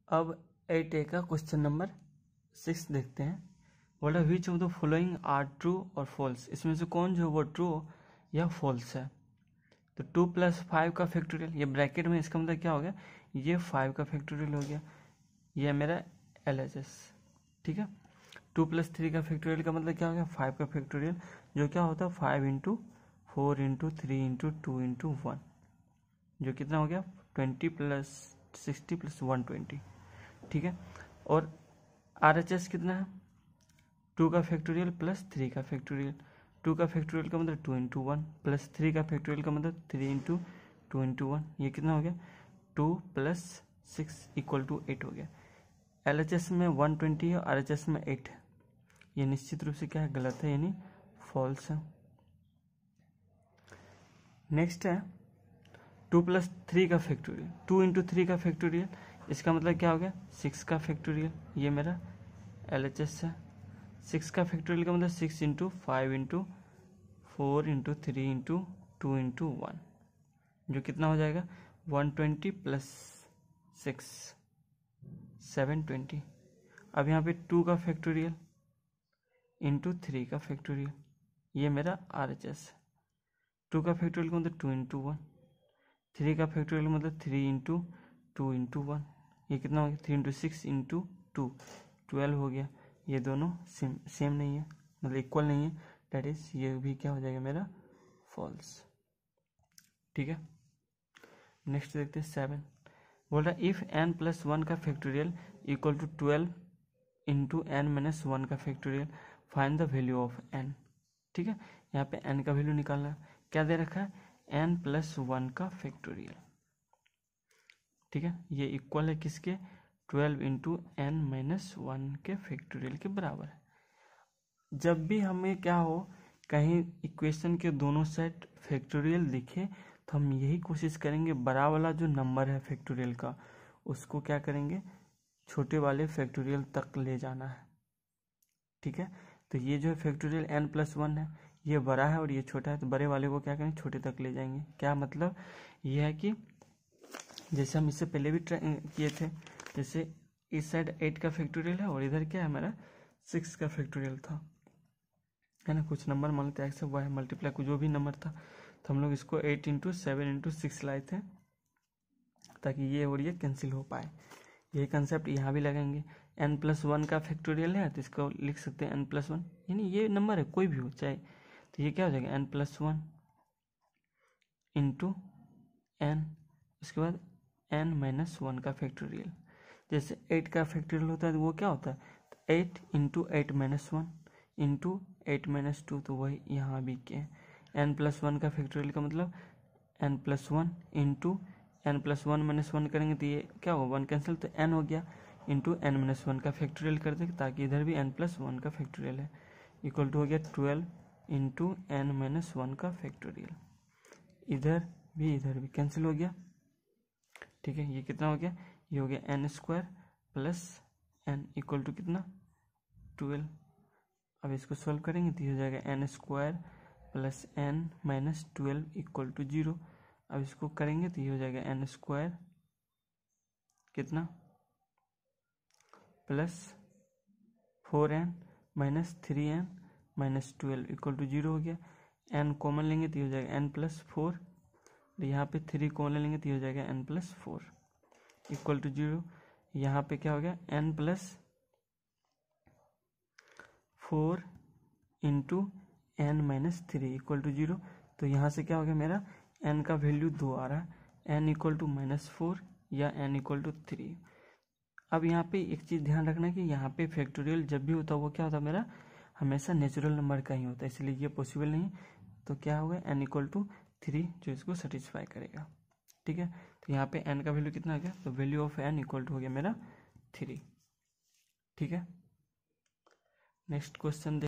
अब 8A का question number 6 देखते हैं। बोला which of the following are true or false, इसमें से कौन जो है वो ट्रू या फॉल्स है। तो 2 + 5 का फैक्टोरियल, ये ब्रैकेट में, इसका मतलब क्या हो गया, ये 5 का फैक्टोरियल हो गया, ये मेरा LHS। ठीक है, 2 + 3 का फैक्टोरियल का मतलब क्या हो गया, 5 का फैक्टोरियल, जो क्या होता है 5 × 4 × 3 × 2 × 1, जो कितना हो गया 20 + 60 + 120। ठीक है, और RHS कितना है, 2 का फैक्टोरियल + 3 का फैक्टोरियल। 2 का फैक्टोरियल का मतलब 2 × 1 + 3 का फैक्टोरियल का मतलब 3 × 2 × 1, ये कितना हो गया 2 + 6 = 8 हो गया। LHS में 120 है, RHS में 8 है, ये निश्चित रूप से क्या है, गलत है, यानी फॉल्स है। नेक्स्ट है 2 + 3 का फैक्टोरियल, 2 × 3 का फैक्टोरियल, इसका मतलब क्या हो गया 6 का फैक्टोरियल, ये मेरा LHS है। 6 का फैक्टोरियल का मतलब 6 × 5 × 4 × 3 × 2 × 1, जो कितना हो जाएगा 120 + 6 720। अब यहाँ पे 2 का फैक्टोरियल × 3 का फैक्टोरियल, ये मेरा RHS है। 2 का फैक्टोरियल का मतलब 2 × 1, 3 का फैक्टोरियल मतलब 3 × 2 × 1, ये कितना हो गया 3 × 6 × 2 12 हो गया। ये दोनों सेम नहीं है, मतलब इक्वल नहीं है, डेट इज ये भी क्या हो जाएगा मेरा फॉल्स। ठीक है, नेक्स्ट देखते हैं 7। बोल रहा है इफ n + 1 का फैक्टोरियल = 12 × n - 1 का factorial, find the value of n। ठीक है, यहाँ पे n का वैल्यू निकालना है, क्या दे रखा है n + 1 का फैक्टोरियल। ठीक है, ये इक्वल है किसके 12 × n - 1 के फैक्टोरियल के बराबर है। जब भी हमें क्या हो, कहीं इक्वेशन के दोनों साइड फैक्टोरियल दिखे, तो हम यही कोशिश करेंगे बड़ा वाला जो नंबर है फैक्टोरियल का, उसको क्या करेंगे छोटे वाले फैक्टोरियल तक ले जाना है। ठीक है, तो ये जो है फैक्टोरियल n + 1 है, ये बड़ा है और ये छोटा है, तो बड़े वाले को क्या करेंगे छोटे तक ले जाएंगे। क्या मतलब ये है कि जैसे हम इससे पहले भी किए थे, जैसे इस साइड 8 का फैक्टोरियल है और इधर क्या है हमारा 6 का फैक्टोरियल था, है ना, कुछ नंबर मान लेते x y मल्टीप्लाई कुछ जो भी नंबर था, तो हम लोग इसको 8 × 7 × 6 लाए थे ताकि ये और ये कैंसिल हो पाए। यही कंसेप्ट यहाँ भी लगाएंगे। n + 1 का फैक्टोरियल है तो इसको लिख सकते हैं n + 1, यानी ये नंबर है कोई भी हो चाहे, तो ये क्या हो जाएगा n + 1 × n, उसके बाद n - 1 का फैक्टोरियल। जैसे 8 का फैक्टोरियल होता है तो वो क्या होता है, तो 8 × 8 - 1 × 8 - 2, तो वही यहाँ भी के n + 1 का फैक्टोरियल का मतलब n + 1 × n + 1 - 1 करेंगे तो ये क्या होगा 1 कैंसिल, तो n हो गया इंटू n - 1 का फैक्टोरियल कर देंगे ताकि इधर भी n + 1 का फैक्टोरियल है, इक्वल टू हो गया 12 × n - 1 का फैक्टोरियल। इधर भी कैंसिल हो गया। ठीक है, ये कितना हो गया, ये हो गया n² + n इक्वल टू कितना 12। अब इसको सॉल्व करेंगे तो ये हो जाएगा n² + n - 12 इक्वल टू 0। अब इसको करेंगे तो ये हो जाएगा n² कितना + 4n - 3n - 12 इक्वल टू 0 हो गया। n कॉमन लेंगे तो ये हो जाएगा n + 4, यहाँ पे 3 कॉमन लेंगे तो ये हो जाएगा n + 4 इक्वल टू 0। यहाँ पे क्या हो गया n + 4 × n - 3 इक्वल टू 0, तो यहाँ से क्या हो गया मेरा n का वैल्यू 2 आ रहा है, n = -4 या n = 3। अब यहाँ पे एक चीज़ ध्यान रखना कि यहाँ पे फैक्टोरियल जब भी होता है वो क्या होता है मेरा हमेशा नेचुरल नंबर का ही होता है, इसलिए ये पॉसिबल नहीं। तो क्या होगा n = 3 जो इसको सेटिस्फाई करेगा। ठीक है, तो यहाँ पे n का वैल्यू कितना आ गया, तो value of n equal to हो गया मेरा 3। ठीक है, नेक्स्ट क्वेश्चन